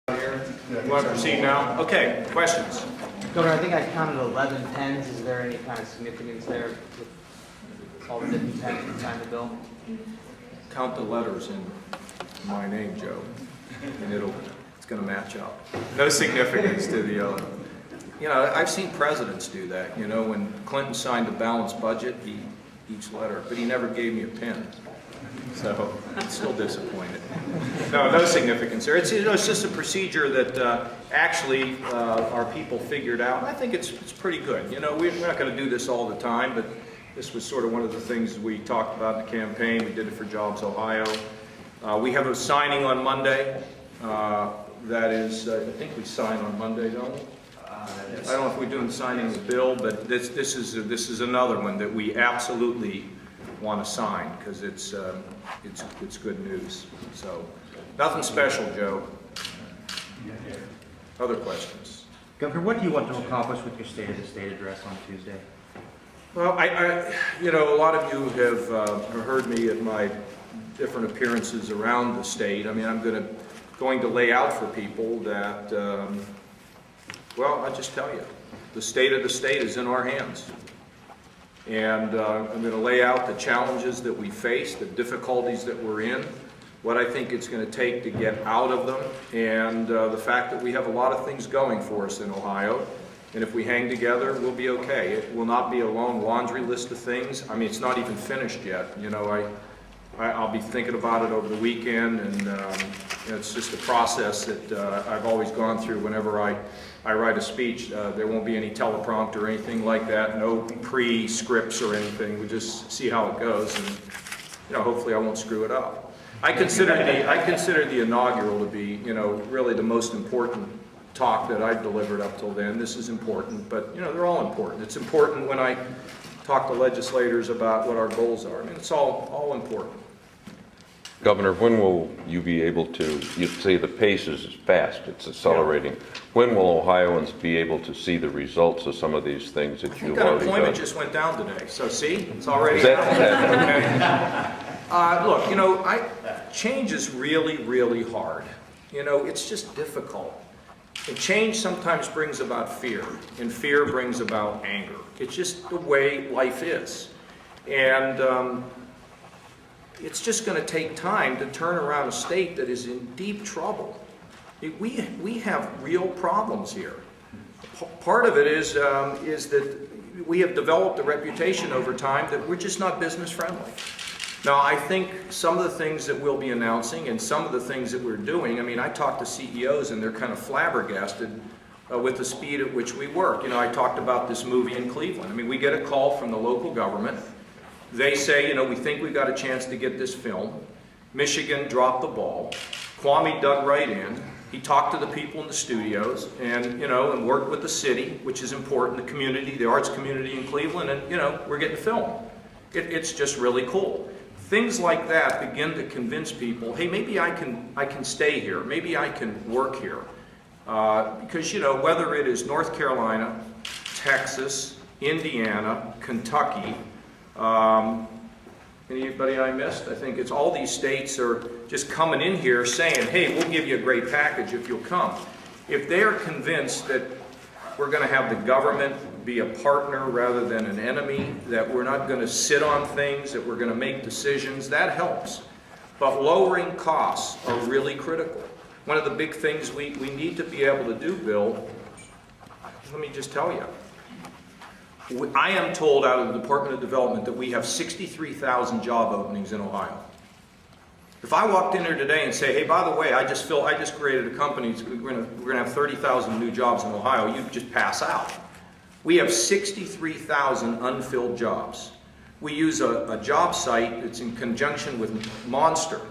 You want to proceed now? Okay, questions? Governor, I think I counted 11 pens. Is there any kind of significance there with all the different pens inside the bill? Count the letters in my name, Joe, and it's going to match up. No significance to the other. You know, I've seen presidents do that. You know, when Clinton signed a balanced budget, each letter, but he never gave me a pen. So I'm still disappointed. No significance there. It's just a procedure that actually our people figured out. I think it's pretty good. You know, we're not going to do this all the time, but this was sort of one of the things we talked about in the campaign. We did it for Jobs Ohio. We have a signing on Monday. That is, I think we sign on Monday, don't we? I don't know if we're doing signing of the bill, but this is another one that we absolutely want to sign because it's good news. So nothing special, Joe. Other questions? Governor, what do you want to accomplish with your State of the State address on Tuesday? Well, you know, a lot of you have heard me at my different appearances around the state. I mean, I'm going to lay out for people that, well, I'll just tell you, the state of the state is in our hands. And I'm going to lay out the challenges that we face, the difficulties that we're in, what I think it's going to take to get out of them, and the fact that we have a lot of things going for us in Ohio. And if we hang together, we'll be okay. It will not be a long laundry list of things. I mean, it's not even finished yet. You know, I'll be thinking about it over the weekend, and you know, it's just a process that I've always gone through whenever I write a speech. There won't be any teleprompter or anything like that, no pre-scripts or anything. We just see how it goes, and you know, hopefully I won't screw it up. I consider the inaugural to be, you know, really the most important talk that I've delivered up till then. This is important, but you know, they're all important. It's important when I talk to legislators about what our goals are. I mean, it's all important. Governor, when will you be able to, you say the pace is fast, it's accelerating. Yeah. When will Ohioans be able to see the results of some of these things that you've already done? Unemployment just went down today, so see, it's already down. Look, you know, change is really, really hard. You know, it's just difficult. And change sometimes brings about fear, and fear brings about anger. It's just the way life is. And it's just going to take time to turn around a state that is in deep trouble. We have real problems here. Part of it is that we have developed a reputation over time that we're just not business friendly. Now, I think some of the things that we'll be announcing and some of the things that we're doing, I mean, I talk to CEOs and they're kind of flabbergasted with the speed at which we work. You know, I talked about this movie in Cleveland. I mean, we get a call from the local government. They say, you know, we think we've got a chance to get this film. Michigan dropped the ball. Kwame dug right in. He talked to the people in the studios and, you know, and worked with the city, which is important, the community, the arts community in Cleveland, and, you know, we're getting film. It's just really cool. Things like that begin to convince people, hey, maybe I can stay here. Maybe I can work here. Because, you know, whether it is North Carolina, Texas, Indiana, Kentucky, anybody I missed? I think it's all these states are just coming in here saying, hey, we'll give you a great package if you'll come. If they are convinced that we're going to have the government be a partner rather than an enemy, that we're not going to sit on things, that we're going to make decisions, that helps. But lowering costs are really critical. One of the big things we need to be able to do, Bill, let me just tell you, I am told out of the Department of Development that we have 63,000 job openings in Ohio. If I walked in here today and say, hey, by the way, I just created a company, we're going to have 30,000 new jobs in Ohio, you'd just pass out. We have 63,000 unfilled jobs. We use a job site that's in conjunction with Monster.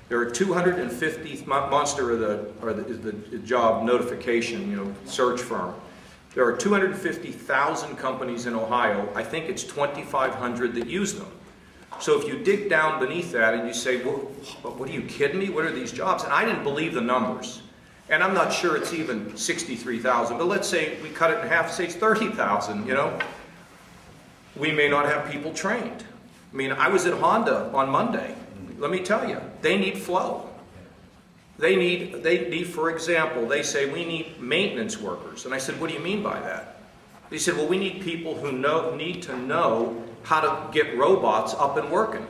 There are 250, Monster are the job notification, you know, search firm. There are 250,000 companies in Ohio. I think it's 2,500 that use them. So if you dig down beneath that and you say, well, what are you kidding me? What are these jobs? And I didn't believe the numbers. And I'm not sure it's even 63,000, but let's say we cut it in half, say it's 30,000, you know. We may not have people trained. I mean, I was at Honda on Monday. Let me tell you, they need flow. They need, for example, they say we need maintenance workers. And I said, what do you mean by that? They said, well, we need people who need to know how to get robots up and working.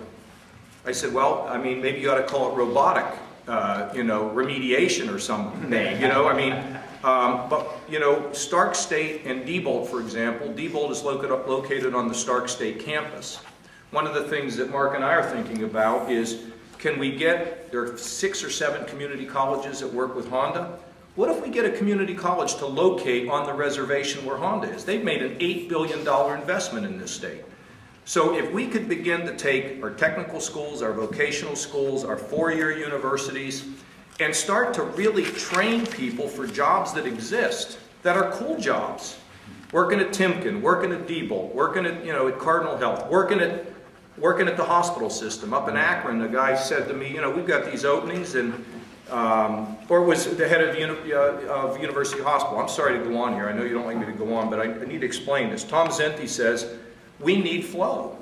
I said, well, I mean, maybe you ought to call it robotic, remediation or some name, but, Stark State and Diebold, for example, Diebold is located on the Stark State campus. One of the things that Mark and I are thinking about is, there are 6 or 7 community colleges that work with Honda. What if we get a community college to locate on the reservation where Honda is? They've made an $8 billion investment in this state. So if we could begin to take our technical schools, our vocational schools, our 4-year universities, and start to really train people for jobs that exist, that are cool jobs. Working at Timken, working at Diebold, working at, at Cardinal Health, working at the hospital system. Up in Akron, the guy said to me, we've got these openings, and or it was the head of University Hospital. I'm sorry to go on here. I know you don't like me to go on, but I need to explain this. Tom Zenti says, we need flow.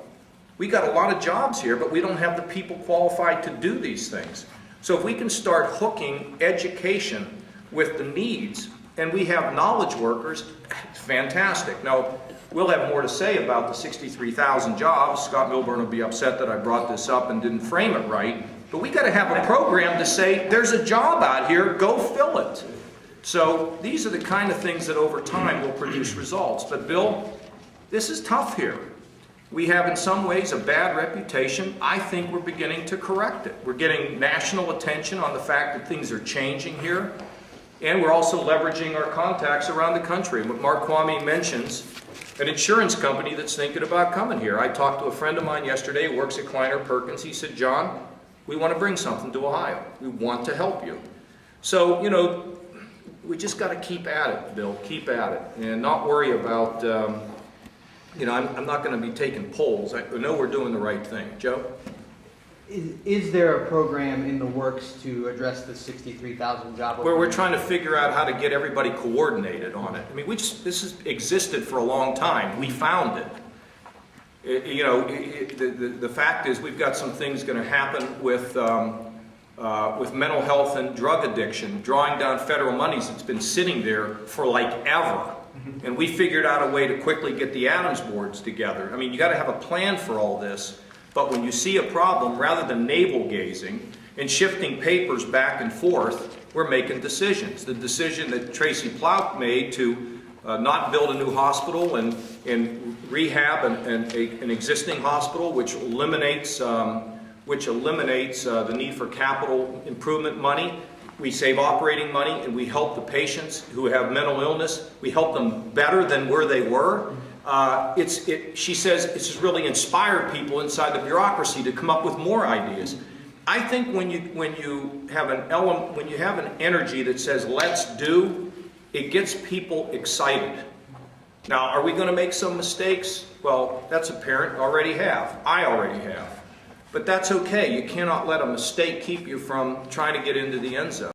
We got a lot of jobs here, but we don't have the people qualified to do these things. So if we can start hooking education with the needs, and we have knowledge workers, it's fantastic. Now, we'll have more to say about the 63,000 jobs. Scott Milburn will be upset that I brought this up and didn't frame it right. But we got to have a program to say, there's a job out here, go fill it. So these are the kind of things that over time will produce results. But Bill, this is tough here. We have in some ways a bad reputation. I think we're beginning to correct it. We're getting national attention on the fact that things are changing here. And we're also leveraging our contacts around the country. What Mark Kwame mentions, an insurance company that's thinking about coming here. I talked to a friend of mine yesterday who works at Kleiner Perkins. He said, John, we want to bring something to Ohio. We want to help you. So, we just got to keep at it, Bill, keep at it, and not worry about, I'm not going to be taking polls. I know we're doing the right thing. Joe? Is there a program in the works to address the 63,000 job openings? Where we're trying to figure out how to get everybody coordinated on it. I mean, this has existed for a long time. We found it. The fact is we've got some things going to happen with mental health and drug addiction, drawing down federal monies that's been sitting there for like ever. And we figured out a way to quickly get the Adams boards together. I mean, you got to have a plan for all this. But when you see a problem, rather than navel-gazing and shifting papers back and forth, we're making decisions. The decision that Tracy Plout made to not build a new hospital and rehab an existing hospital, which eliminates the need for capital improvement money. We save operating money, and we help the patients who have mental illness. We help them better than where they were. She says it's just really inspired people inside the bureaucracy to come up with more ideas. I think when you have an energy that says let's do, it gets people excited. Now, are we going to make some mistakes? Well, that's apparent. Already have. I already have. But that's okay. You cannot let a mistake keep you from trying to get into the end zone.